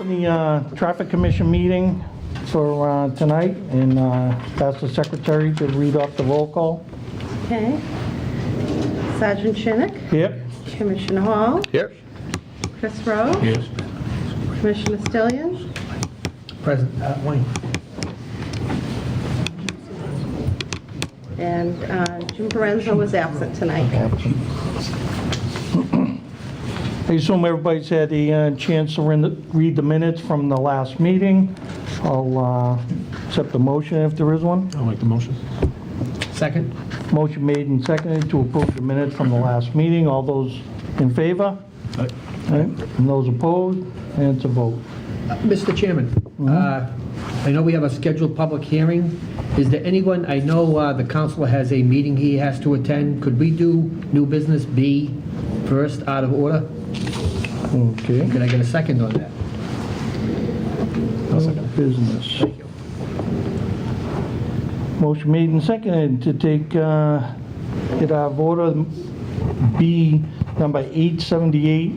Open the Traffic Commission meeting for tonight, and ask the secretary to read off the roll call. Okay. Sergeant Chinook? Yep. Commissioner Hall? Here. Chris Rowe? Yes. Commissioner Stillian? Present. Wayne. And Jim Parenzo was absent tonight. I assume everybody's had the chance to read the minutes from the last meeting. I'll accept the motion if there is one. I'll make the motion. Second. Motion made and seconded to approve the minutes from the last meeting. All those in favor? Aye. Aye. And those opposed? And it's a vote. Mr. Chairman, I know we have a scheduled public hearing. Is there anyone, I know the councilor has a meeting he has to attend. Could we do new business B first out of order? Okay. Can I get a second on that? Business. Thank you. Motion made and seconded to take it out of order B number 878,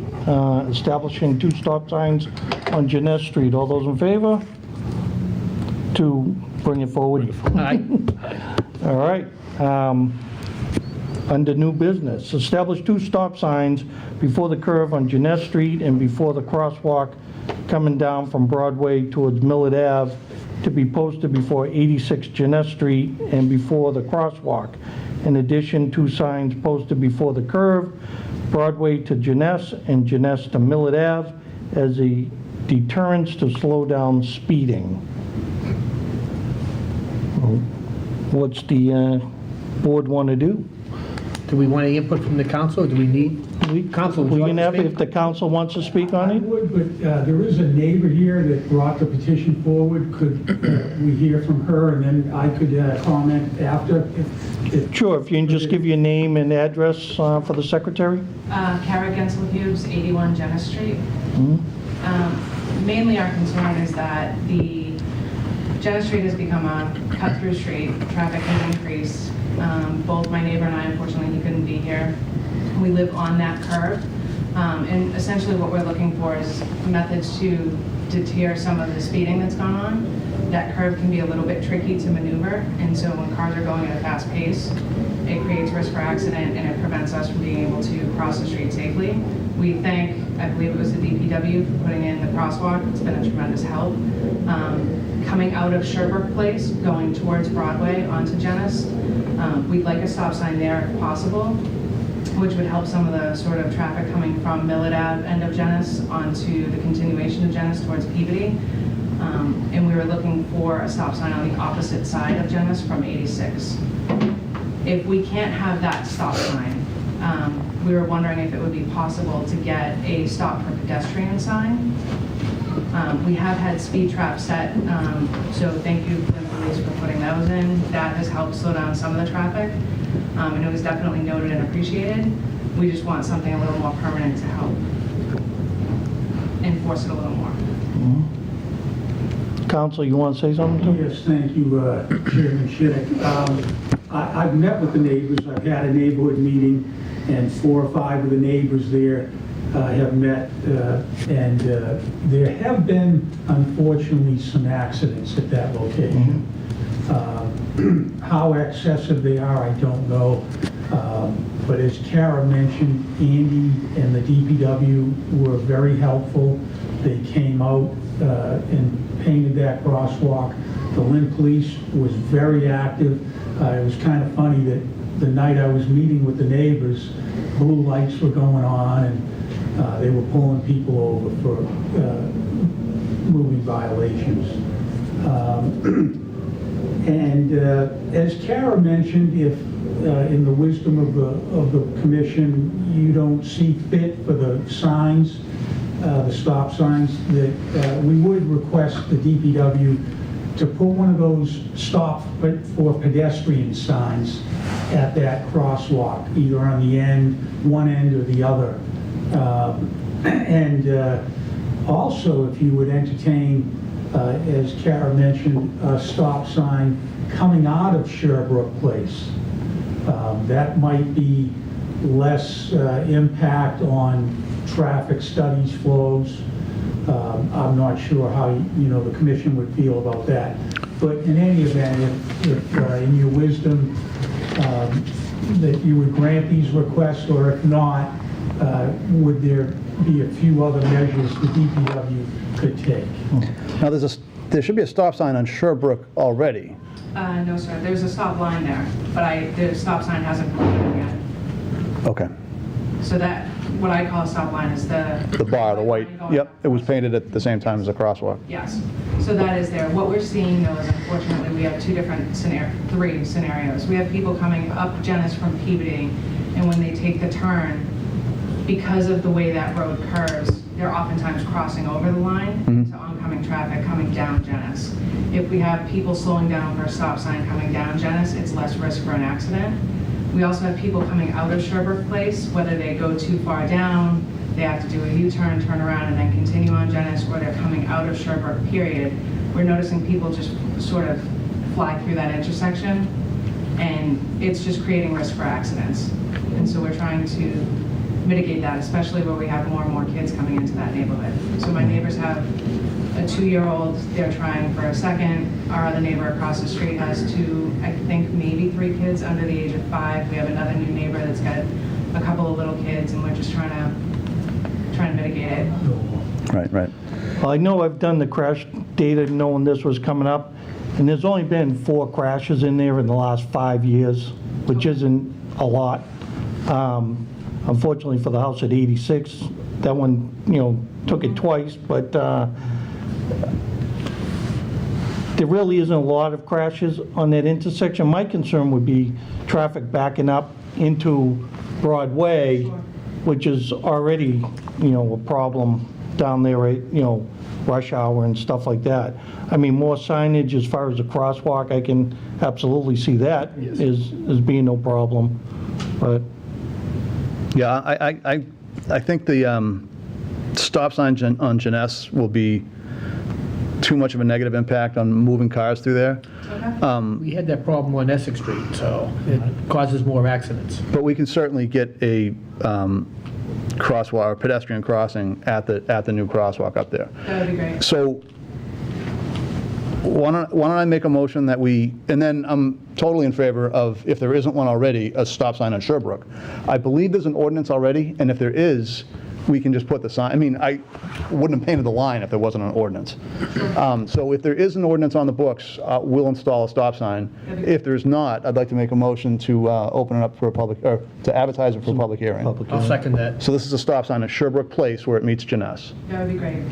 establishing 2 stop signs on Jeunesse Street. All those in favor? To bring it forward. Aye. All right. Under new business, establish 2 stop signs before the curve on Jeunesse Street and before the crosswalk coming down from Broadway towards Millard Ave to be posted before 86 Jeunesse Street and before the crosswalk. In addition, 2 signs posted before the curve, Broadway to Jeunesse and Jeunesse to Millard Ave, as a deterrence to slow down speeding. What's the board want to do? Do we want any input from the council, or do we need? Council, would you We like can to have, speak? if the council wants to speak on I it? would, but there is a neighbor here that brought the petition forward. Could we hear from her, and then I could comment after? If Sure, if you can just give your name and address for the secretary? Kara Gensel Hughes, 81 Jenna Street. Mainly our concern is that the Jenna Street has become a cut-through street. Traffic has increased. Both my neighbor and I, unfortunately, he couldn't be here. We live on that curve. And essentially what we're looking for is methods to deter some of the speeding that's gone on. That curve can be a little bit tricky to maneuver, and so when cars are going at a fast pace, it creates risk for accident and it prevents us from being able to cross the street safely. We thank, I believe it was the DPW, for putting in the crosswalk. It's been a tremendous help. Coming out of Sherbrooke Place, going towards Broadway onto Jeunesse, we'd like a stop sign there if possible, which would help some of the sort of traffic coming from Millard Ave, end of Jeunesse, onto the continuation of Jeunesse towards Peabody. And we were looking for a stop sign on the opposite side of Jeunesse from 86. If we can't have that stop sign, we were wondering if it would be possible to get a stop for pedestrian sign. We have had speed traps set, so thank you to the police for putting those in. That has helped slow down some of the traffic, and it was definitely noted and appreciated. We just want something a little more permanent to help enforce it a little more. Council, you want to say something to him? Yes, thank you, Chairman Shiddick. I've met with the neighbors. I've had a neighborhood meeting, and 4 or 5 of the neighbors there have met, and there have been, unfortunately, some accidents at that location. How excessive they are, I don't know. But as Kara mentioned, Andy and the DPW were very helpful. They came out and painted that crosswalk. The Lynn Police was very active. It was kind of funny that the night I was meeting with the neighbors, blue lights were going on, and they were pulling people over for moving violations. And as Kara mentioned, if in the wisdom of the commission, you don't see fit for the signs, the stop signs, that we would request the DPW to put one of those stop for pedestrian signs at that crosswalk, either on the end, one end or the other. And also, if you would entertain, as Kara mentioned, a stop sign coming out of Sherbrooke Place. That might be less impact on traffic studies flows. I'm not sure how, the commission would feel about that. But in any event, if in your wisdom, that you would grant these requests, or if not, would there be a few other measures the DPW could take? Now, there should be a stop sign on Sherbrooke already. No, sir, there's a stop line there, but the stop sign hasn't come in yet. Okay. So that, what I call a stop line is The bar, the white, yep, it was painted at the same time as the crosswalk. Yes, so that is there. What we're seeing though is unfortunately we have three scenarios. We have people coming up Genes from Peabody, and when they take the turn, because of the way that road curves, they're oftentimes crossing over the line into oncoming traffic coming down Genes. If we have people slowing down for a stop sign coming down Genes, it's less risk for an accident. We also have people coming out of Sherbrooke Place, whether they go too far down, they have to do a U-turn, turn around, and then continue on Genes, or they're coming out of Sherbrooke, period. We're noticing people just sort of fly through that intersection, and it's just creating risk for accidents. And so we're trying to mitigate that, especially where we have more and more kids coming into that neighborhood. So my neighbors have a 2-year-old, they're trying for a second. Our other neighbor across the street has 2, I think maybe 3 kids under the age of 5. We have another new neighbor that's got a couple of little kids, and we're just trying to mitigate it. Right, right. I know I've done the crash data knowing this was coming up, and there's only been 4 crashes in there in the last 5 years, which isn't a lot. Unfortunately for the house at 86, that one, took it twice, but there really isn't a lot of crashes on that intersection. My concern would be traffic backing up into Broadway, which is already, a problem down there at, rush hour and stuff like that. I mean, more signage as far as the crosswalk, I can absolutely see that as being no problem, but. Yeah, I think the stop sign on Genes will be too much of a negative impact on moving cars through there. Okay. We had that problem on Essex Street, so it causes more accidents. But we can certainly get a crosswalk, or pedestrian crossing at the new crosswalk up there. That would be great. So why don't I make a motion that we, and then I'm totally in favor of, if there isn't one already, a stop sign on Sherbrooke. I believe there's an ordinance already, and if there is, we can just put the sign. I mean, I wouldn't have painted the line if there wasn't an ordinance. So if there is an ordinance on the books, we'll install a stop sign. If there's not, I'd like to make a motion to open it up for a public, or to advertise it for a public hearing. I'll second that. So this is a stop sign at Sherbrooke Place where it meets Genes. That would be great.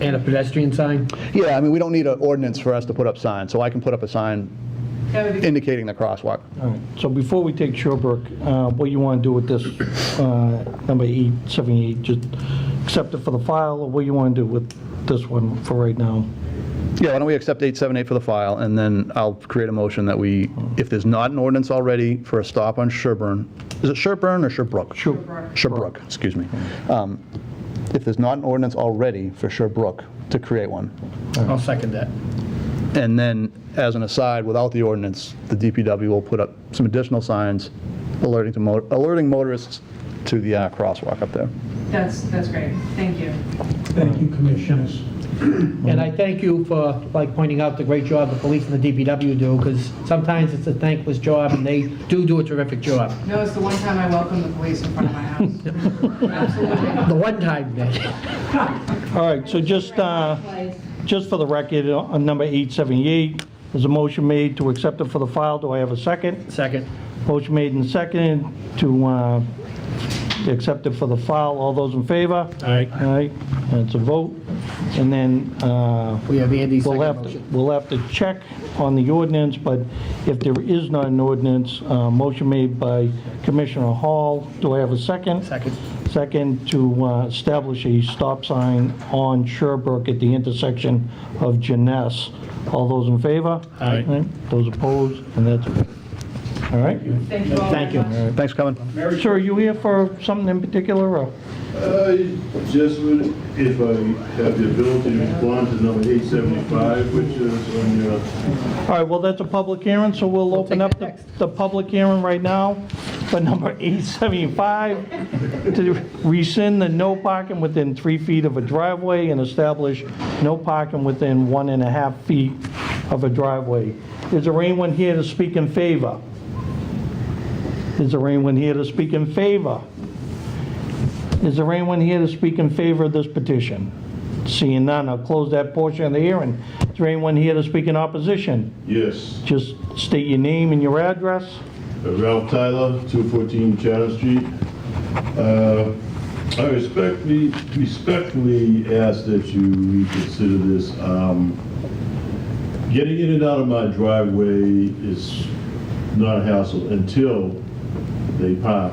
And a pedestrian sign? Yeah, I mean, we don't need an ordinance for us to put up signs, so I can put up a sign That would be great. indicating the crosswalk. All right, so before we take Sherbrooke, what you want to do with this, number 878, just accept it for the file, or what you want to do with this one for right now? Yeah, why don't we accept 878 for the file, and then I'll create a motion that we, if there's not an ordinance already for a stop on Sherburne, is it Sherburne or Sherbrooke? Sherbrooke, excuse me. If there's not an ordinance already for Sherbrooke, to create one. I'll second that. And then, as an aside, without the ordinance, the DPW will put up some additional signs alerting motorists to the crosswalk up there. That's great. Thank you. Thank you, commissioners. And I thank you for, pointing out the great job the police and the DPW do, because sometimes it's a thankless job, and they do a terrific job. No, it's the one time I welcome the police in front of my house. Absolutely. The one time, then. All right, so just for the record, on number 878, there's a motion made to accept it for the file. Do I have a second? Second. Motion made and seconded to accept it for the file. All those in favor? Aye. Aye, and it's a vote. And then We have Andy's we'll second have motion. we'll have to check on the ordinance, but if there is not an ordinance, motion made by Commissioner Hall. Do I have a second? Second. Second, to establish a stop sign on Sherbrooke at the intersection of Genes. All those in favor? Aye. Those opposed? And that's it. All right? Thank you all Thank very you. much. Thanks for coming. Sir, are you here for something in particular, or? Just if I have the ability to respond to number 875, which is on your, All right, well, that's a public hearing, so we'll open take up that next. the public hearing right now for number 875 to rescind the no parking within 3 feet of a driveway and establish no parking within 1.5 feet of a driveway. Is there anyone here to speak in favor? Is there anyone here to speak in favor? Is there anyone here to speak in favor of this petition? Seeing none, I'll close that portion of the hearing. Is there anyone here to speak in opposition? yes, Just state your name and your address. Ralph Tyler, 214 Chatham Street. I respectfully ask that you reconsider this. Getting in and out of my driveway is not a hassle until they park.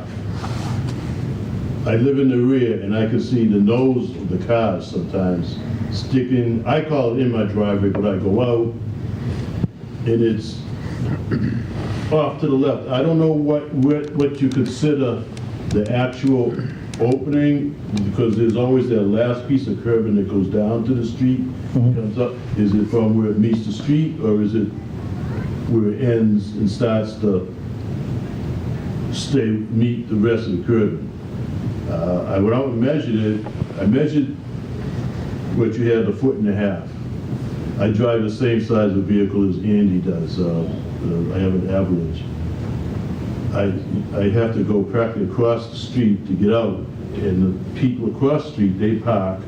I live in the rear and I can see the nose of the cars sometimes sticking, I call it in my driveway, but I go out and it's off to the left. I don't know what you consider the actual opening, because there's always that last piece of curbing that goes down to the street, comes up. Is it from where it meets the street, or is it where it ends and starts to meet the rest of the curbing? I went out and measured it. I measured what you had, 1.5 feet. I drive the same size of vehicle as Andy does. I have an Avalanche. I have to go practically across the street to get out, and the people across the street, they park.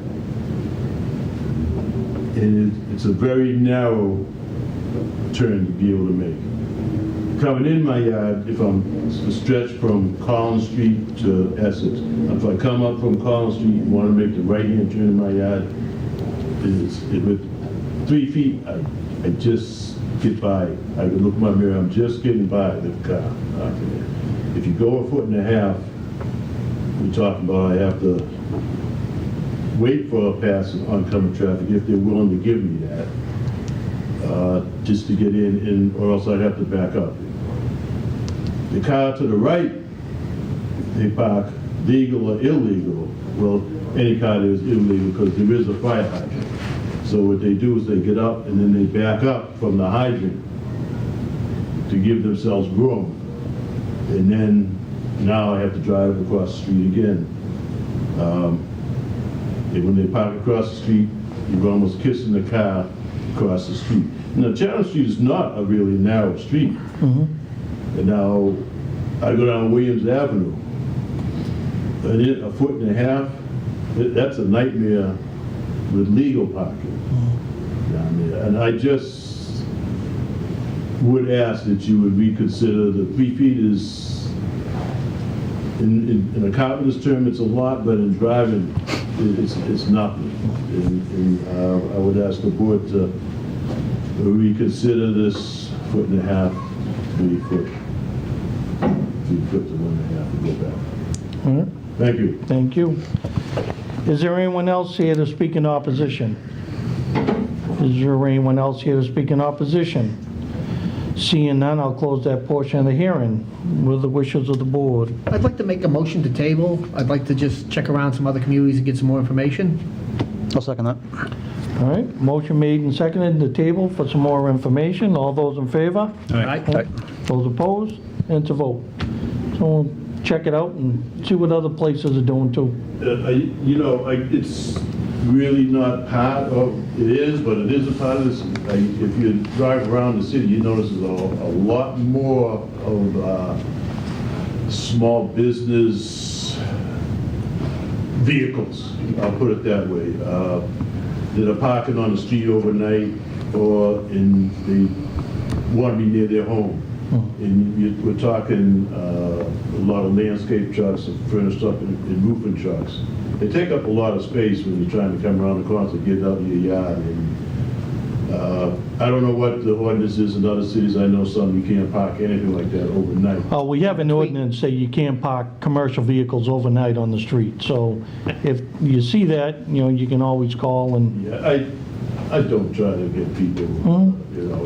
And it's a very narrow turn to be able to make. Coming in my yard, if I'm stretched from Collins Street to Essex, if I come up from Collins Street and want to make the right-hand turn in my yard, with 3 feet, I just get by. I can look in my mirror, I'm just getting by the car. If you go 1.5 feet, we're talking about I have to wait for a passing oncoming traffic if they're willing to give me that, just to get in, or else I'd have to back up. The car to the right, they park legal or illegal. Well, any car there is illegal because there is a fire hydrant. So what they do is they get up and then they back up from the hydrant to give themselves room. And then now I have to drive across the street again. And when they park across the street, you're almost kissing the car across the street. Now, Chatham Street is not a really narrow street. And now I go down Williams Avenue, and 1.5 feet, that's a nightmare with legal parking down there. And I just would ask that you would reconsider the 3 feet is, in a carpenter's term, it's a lot, but in driving, it's nothing. And I would ask the board to reconsider this 1.5 feet, 3 foot. 3 foot to 1.5 to go back. All right, Thank you. thank you. Is there anyone else here to speak in opposition? Is there anyone else here to speak in opposition? Seeing none, I'll close that portion of the hearing. What are the wishes of the board? I'd like to make a motion to table. I'd like to just check around some other communities and get some more information. I'll second that. All right, motion made and seconded to table for some more information. All those in favor? Aye. Those opposed? And to vote. So we'll check it out and see what other places are doing too. It's really not part of, it is, but it is a part of this. If you drive around the city, you notice there's a lot more of small business vehicles, I'll put it that way, that are parking on the street overnight, or they want to be near their home. And we're talking a lot of landscape trucks, furnished up and roofing trucks. They take up a lot of space when you're trying to come around the corner to get out of your yard. And I don't know what the ordinance is in other cities. I know some you can't park anything like that overnight. We have an ordinance that you can't park commercial vehicles overnight on the street. So if you see that, you can always call and, Yeah, I don't try to get people,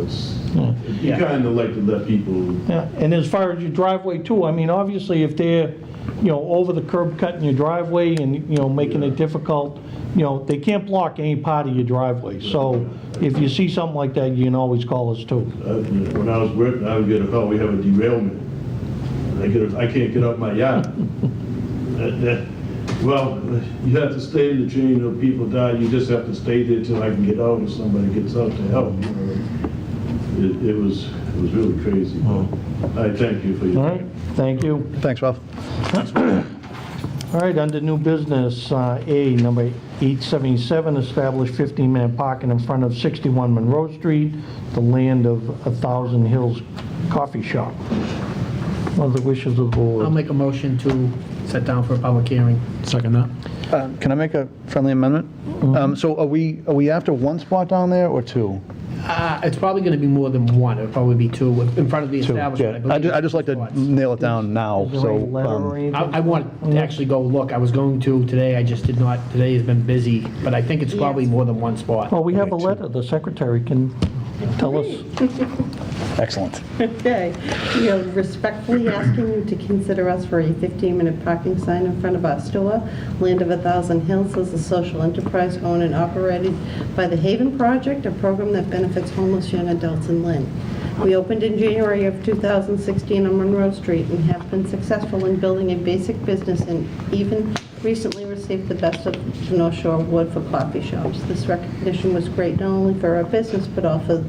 it's You kind of like to let people, Yeah, and as far as your driveway too, I mean, obviously if they're, over the curb cutting your driveway and, making it difficult, they can't block any part of your driveway. So if you see something like that, you can always call us too. when I was working, I would get a call, we have a derailment. I can't get up my yard. Well, you have to stay in the train, people die, you just have to stay there till I can get out or somebody gets out to help. It was really crazy. I thank you for your. All right, thank you. Thanks, Ralph. All right, under new business, A, number 877, establish 15-minute parking in front of 61 Monroe Street, the land of 1,000 Hills Coffee Shop. What are the wishes of the I'll board? make a motion to set down for a public hearing. Second that. Can I make a friendly amendment? So are we after one spot down there or two? It's probably going to be more than one. It'll probably be two in front of the Two, establishment. yeah. believe I just like to spots. nail it down now, Is there so. any letter or anything? I want to actually go look. I was going to today, I just did not. Today has been busy, but I think it's probably Yes. more than one spot. Well, we have a letter, the secretary can tell us. Excellent. Okay, we are respectfully asking you to consider us for a 15-minute parking sign in front of our store. Land of 1,000 Hills is a social enterprise owned and operated by the Haven Project, a program that benefits homeless young adults in Lynn. We opened in January of 2016 on Monroe Street and have been successful in building a basic business and even recently received the Best of North Shore Award for coffee shops. This recognition was great not only for our business but also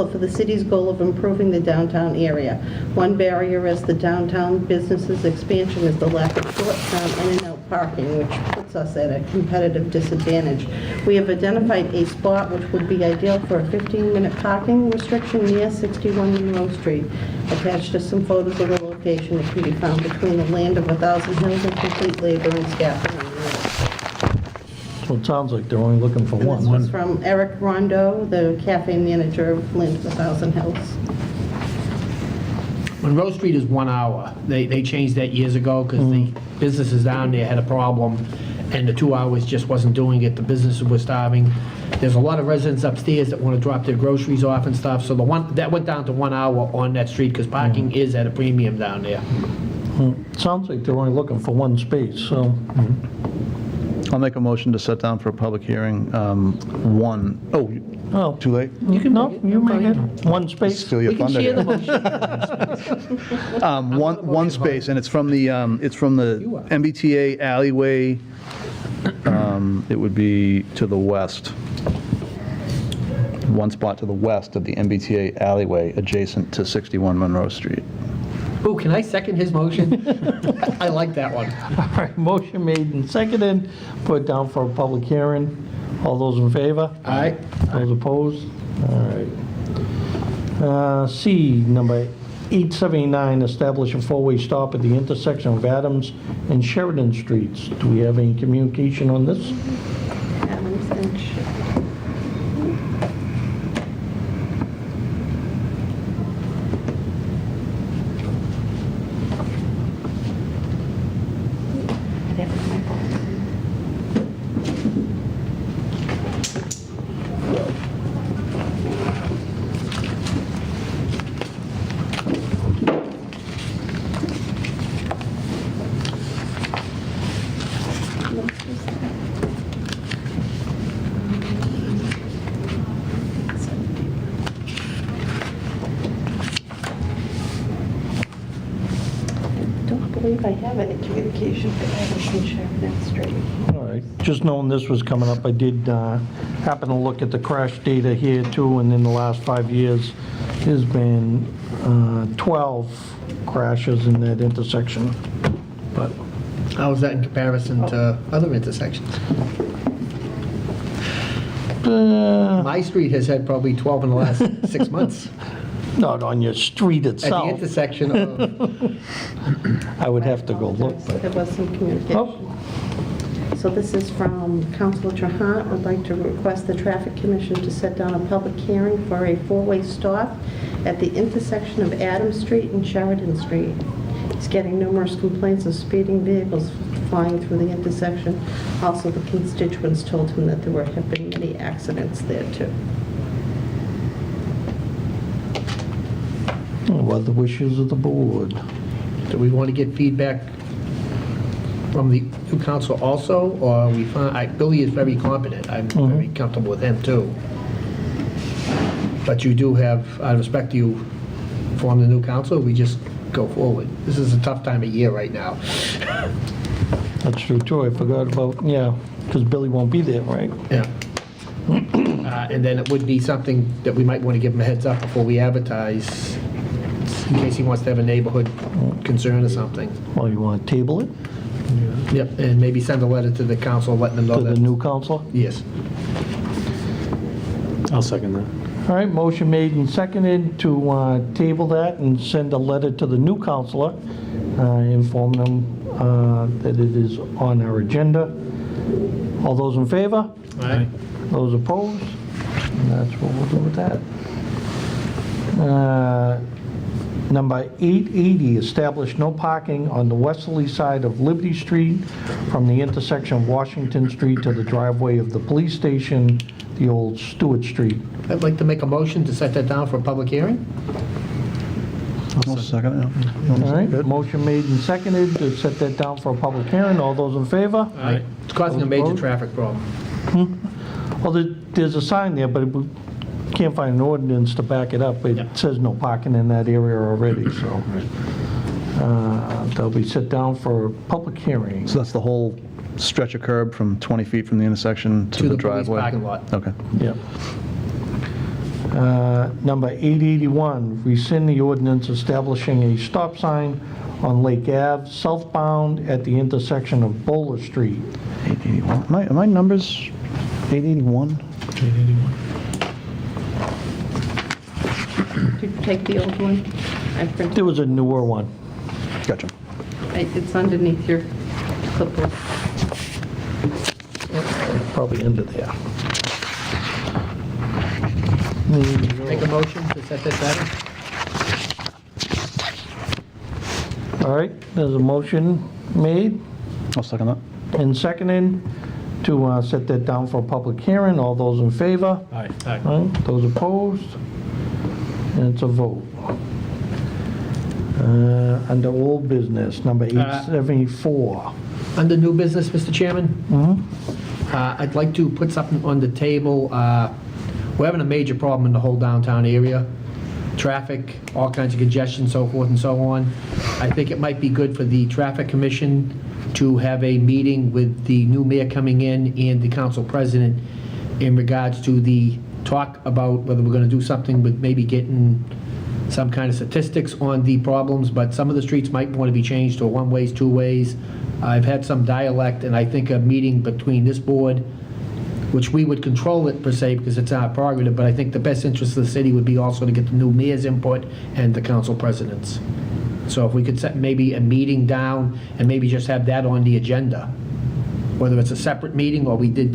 for the city's goal of improving the downtown area. One barrier as the downtown business's expansion is the lack of short-term in and out parking, which puts us at a competitive disadvantage. We have identified a spot which would be ideal for a 15-minute parking restriction near 61 Monroe Street. Attached to some photos of the location, it can be found between the land of 1,000 Hills and complete labor and staffing. So it sounds like they're only looking for And this one. was from Eric Rondo, the cafe manager of Land of 1,000 Hills. Monroe Street is 1 hour. They changed that years ago because the businesses down there had a problem, and the 2 hours just wasn't doing it. The businesses were starving. There's a lot of residents upstairs that want to drop their groceries off and stuff, so that went down to 1 hour on that street because parking is at a premium down there. Sounds like they're only looking for one space, so. I'll make a motion to set down for a public hearing, Oh, too late? you can, no, you make it, one space. Steal your We can thunder share the here. motion. One space, and it's from the You are. MBTA alleyway. It would be to the west. One spot to the west of the MBTA alleyway, adjacent to 61 Monroe Street. Ooh, can I second his motion? I like that one. All right, motion made and seconded, put down for a public hearing. All those in favor? All right. Those opposed? All right. C, number 879, establish a four-way stop at the intersection of Adams and Sheridan Streets. Do we have any communication on this? Adams and Sheridan. I don't believe I have any communication for Adams and Sheridan Street. All right, just knowing this was coming up, I did happen to look at the crash data here too, and in the last 5 years, there's been 12 crashes in that intersection. But, How is that in comparison to other intersections? My street has had probably 12 in the last 6 months. not on your street At the itself. intersection of, I would have to go look, but, There was some communication. So this is from Councilor Trahan. I'd like to request the Traffic Commission to set down a public hearing for a four-way stop at the intersection of Adams Street and Sheridan Street. He's getting numerous complaints of speeding vehicles flying through the intersection. Also, the constituents told him that there have been many accidents there, too. What are the wishes of the board? Do we want to get feedback from the new council also, or we find, Billy is very competent, I'm very comfortable with him too. But you do have, out of respect to you, form the new council, we just go forward. This is a tough time of year right now. That's true, too. I forgot about, yeah, because Billy won't be there, right? Yeah. And then it would be something that we might want to give him a heads up before we advertise, in case he wants to have a neighborhood concern or something. Well, you want to table it Yep, and maybe send a letter to the council letting them know to the that. new council? Yes. I'll second that. All right, motion made and seconded to table that and send a letter to the new counselor, inform them that it is on our agenda. All those in favor? Aye. Those opposed? And that's what we'll do with that. Number 880, establish no parking on the westerly side of Liberty Street from the intersection of Washington Street to the driveway of the police station, the old Stewart Street. I'd like to make a motion to set that down for a public hearing. I'll second it. All right, motion made and seconded to set that down for a public hearing. All those in favor? Aye. It's causing a major Opposed? traffic problem. Well, there's a sign there, but we can't find an ordinance to back it up. It Yep. says no parking in that area already, so they'll be set down for a public hearing. So that's the whole stretch of curb from 20 feet from the intersection to To the the police driveway? parking lot. Okay. Yep. Number 881, rescind the ordinance establishing a stop sign on Lake Ave southbound at the intersection of Bowler Street. 881. Are my numbers 881? Did you take the old one? I printed, There was a newer one. Gotcha. it's underneath your clipboard. Probably under there. Make a motion to set that down. All right, there's a motion made I'll second that. and seconded to set that down for a public hearing. All those in favor? Aye. Aye. All right, those opposed? And it's a vote. Under old business, number 874. Under new business, Mr. Chairman, I'd like to put something on the table. We're having a major problem in the whole downtown area. Traffic, all kinds of congestion, so forth and so on. I think it might be good for the Traffic Commission to have a meeting with the new mayor coming in and the council president in regards to the talk about whether we're going to do something with maybe getting some kind of statistics on the problems, but some of the streets might want to be changed to one-ways, two-ways. I've had some dialect, and I think a meeting between this board, which we would control it per se because it's our prerogative, but I think the best interest of the city would be also to get the new mayor's input and the council president's. So if we could set maybe a meeting down and maybe just have that on the agenda, whether it's a separate meeting or we did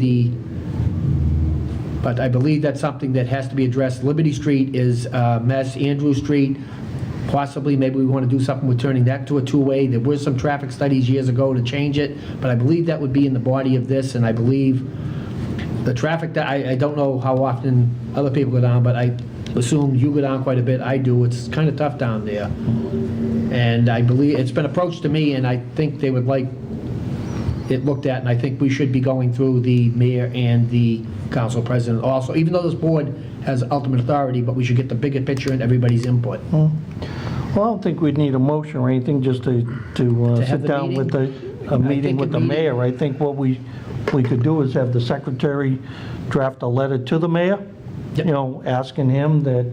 but I believe that's something that has to be addressed. Liberty Street is a mess, Andrew Street, possibly maybe we want to do something with turning that to a two-way. There were some traffic studies years ago to change it, but I believe that would be in the body of this, and I believe the traffic, that I don't know how often other people go down, but I assume you go down quite a bit. I do. It's kind of tough down there. And I believe, it's been approached to me, and I think they would like it looked at, and I think we should be going through the mayor and the council president also, even though this board has ultimate authority, but we should get the bigger picture and everybody's input. Well, I don't think we'd need a motion or anything just to have sit the down with meeting? a meeting think with a the meeting- mayor. I think what we could do is have the secretary draft a letter to the mayor, Yep. asking him that,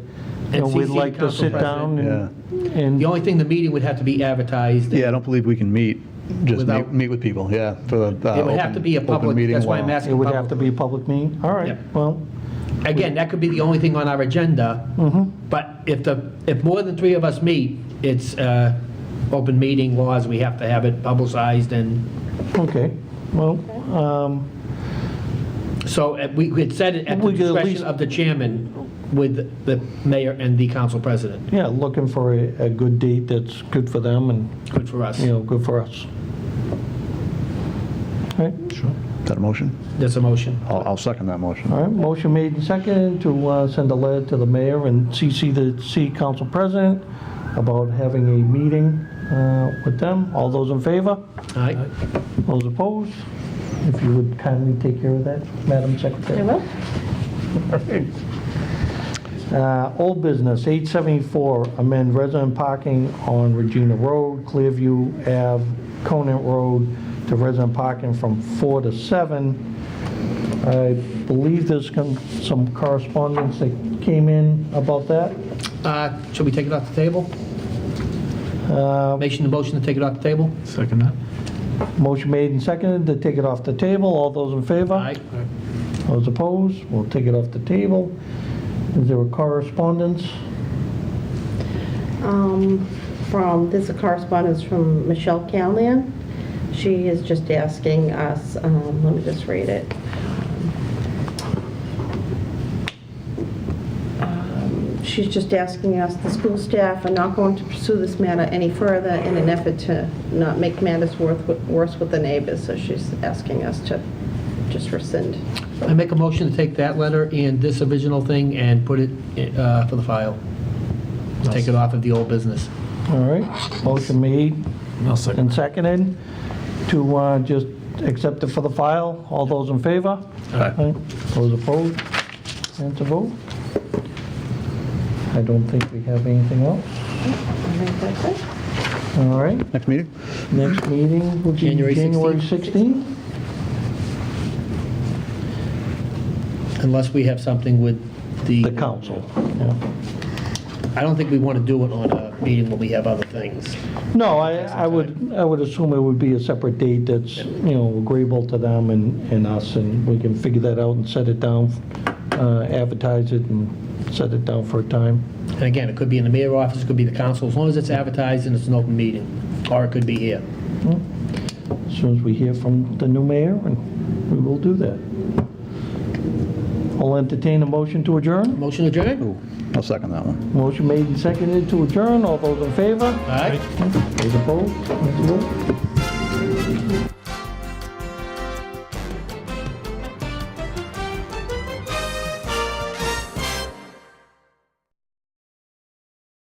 And we'd CC like to council sit down president. and The only thing, the meeting would have to be advertised. Yeah, I don't believe we can meet, just Without- meet with people, yeah, for the It would have to be a open public, meeting that's why law. I'm asking. it would have to be a publicly. public meeting? All right, Yep. well, Again, that could be the only thing on our agenda, but if more than three of us meet, it's open meeting laws, we have to have it publicized, and okay, well, so we could set it at the We could at discretion least- of the chairman with the mayor and the council president. yeah, looking for a good date that's good for them and, Good for us. good for us. Right? Is that a motion? That's a motion. I'll second that motion. All right, motion made and seconded to send a letter to the mayor and CC the city council president about having a meeting with them. All those in favor? All right. Those opposed? If you would kindly take care of that, Madam Secretary. I will. Old business, 874, amend resident parking on Regina Road, Clearview Ave, Conant Road to resident parking from 4 to 7. I believe there's some correspondence that came in about that. Should we take it off the table? Making the motion to take it off the table? Second that. Motion made and seconded to take it off the table. All those in favor? Aye. Those opposed? We'll take it off the table. Is there a correspondence? There's a correspondence from Michelle Callahan. She is just asking us, let me just read it. She's just asking us, the school staff are not going to pursue this matter any further in an effort to not make matters worse with the neighbors, so she's asking us to just rescind. I make a motion to take that letter and this original thing and put it for the file. Take it off of the old business. All right, motion made I'll second. and seconded to just accept it for the file. All those in favor? Aye. Those opposed? And to vote? I don't think we have anything else. I think that's it. All right, Next meeting? next meeting will be January January 16th. 16th. Unless we have something with the... The council. Yeah. I don't think we want to do it on a meeting when we have other things. No, I would assume it would be a separate date that's, agreeable to them and us, and we can figure that out and set it down, advertise it and set it down for a time. And again, it could be in the mayor's office, it could be the council, as long as it's advertised and it's an open meeting. Or it could be here. As soon as we hear from the new mayor, and we will do that. I'll entertain a motion to adjourn. Motion adjourned? Ooh, I'll second that one. Motion made and seconded to adjourn. All those in favor? All right. Those opposed? Let's vote.